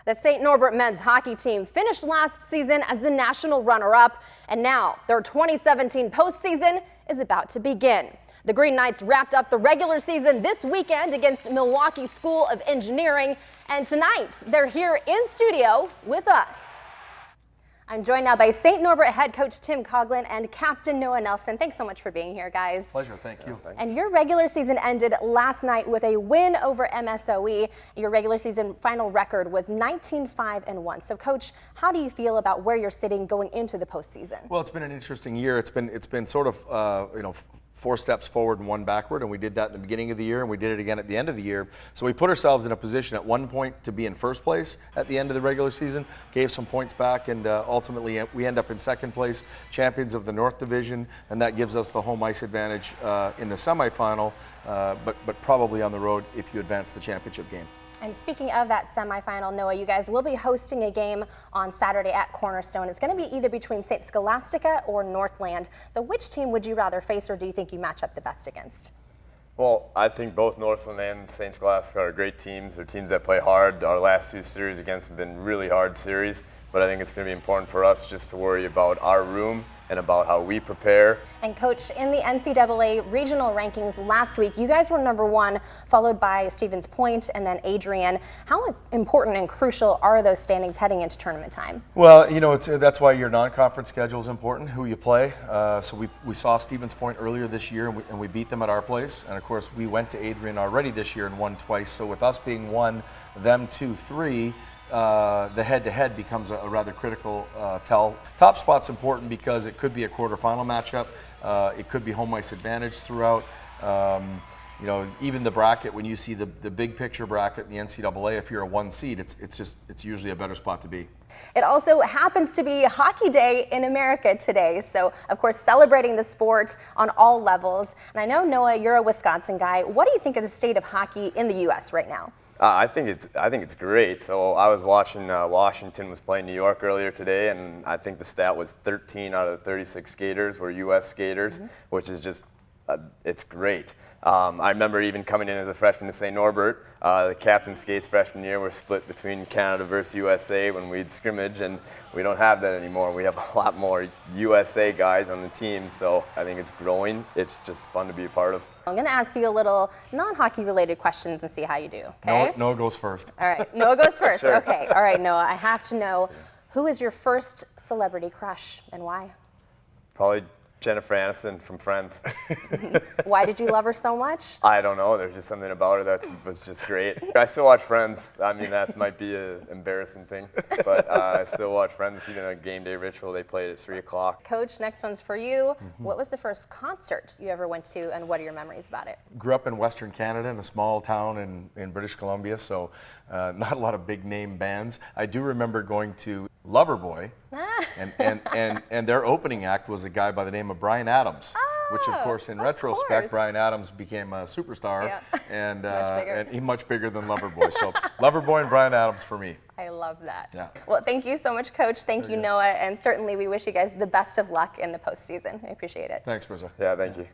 The St. Norbert men's hockey team finished last season as the national runner-up, and now their 2017 postseason is about to begin. The Green Knights wrapped up the regular season this weekend against Milwaukee School of Engineering, and tonight they're here in studio with us. I'm joined now by St. Norbert head coach Tim Coughlin and captain Noah Nelson. Thanks so much for being here, guys. Pleasure, thank you. And your regular season ended last night with a win over MSOE. Your regular season final record was 19-5-1. So, Coach, how do you feel about where you're sitting going into the postseason? Well, it's been an interesting year. It's been sort of 4 steps forward and 1 backward, and we did that in the beginning of the year, and we did it again at the end of the year. So we put ourselves in a position at one point to be in first place at the end of the regular season, gave some points back, and ultimately we end up in second place, champions of the North Division, and that gives us the home ice advantage in the semifinal, but probably on the road if you advance the championship game. And speaking of that semifinal, Noah, you guys will be hosting a game on Saturday at Cornerstone. It's going to be either between St. Scholastica or Northland. So which team would you rather face, or do you think you match up the best against? Well, I think both Northland and St. Scholastica are great teams. They're teams that play hard. Our last 2 series against have been really hard series, but I think it's going to be important for us just to worry about our room and about how we prepare. And Coach, in the NCAA regional rankings last week, you guys were #1, followed by Stevens Point and then Adrian. How important and crucial are those standings heading into tournament time? Well, that's why your non-conference schedule is important, who you play. So we saw Stevens Point earlier this year, and we beat them at our place. And of course, we went to Adrian already this year and won twice. So with us being 1, them 2, 3, the head-to-head becomes a rather critical tell. Top spot's important because it could be a quarterfinal matchup. It could be home ice advantage throughout. Even the bracket, when you see the big picture bracket in the NCAA, if you're a 1 seed, it's usually a better spot to be. It also happens to be Hockey Day in America today. So, of course, celebrating the sport on all levels. And I know, Noah, you're a Wisconsin guy. What do you think of the state of hockey in the U.S. right now? I think it's great. So I was watching Washington was playing New York earlier today, and I think the stat was 13 out of 36 skaters were U.S. skaters, which is just it's great. I remember even coming in as a freshman to St. Norbert, the captain skates freshman year were split between Canada versus USA when we'd scrimmage, and we don't have that anymore. We have a lot more USA guys on the team, so I think it's growing. It's just fun to be a part of. I'm going to ask you a little non-hockey related questions and see how you do, okay? Noah goes first. All right, Noah goes first. Sure. Okay, all right, Noah, I have to know, who is your first celebrity crush and why? Probably Jennifer Aniston from Friends. Why did you love her so much? I don't know. There's just something about her that was just great. I still watch Friends. I mean, that might be an embarrassing thing, but I still watch Friends. Even a game day ritual, they played at 3 o'clock. Coach, next one's for you. What was the first concert you ever went to, and what are your memories about it? Grew up in Western Canada in a small town in British Columbia, so not a lot of big name bands. I do remember going to Loverboy, and their opening act was a guy by the name of Bryan Adams, which of course in retrospect, Bryan Adams became a superstar and he's much bigger than Loverboy. So Loverboy and Bryan Adams for me. I love that. Yeah. Well, thank you so much, Coach. Thank you, Noah, and certainly we wish you guys the best of luck in the postseason. I appreciate it. Thanks, Brisa. Yeah, thank you.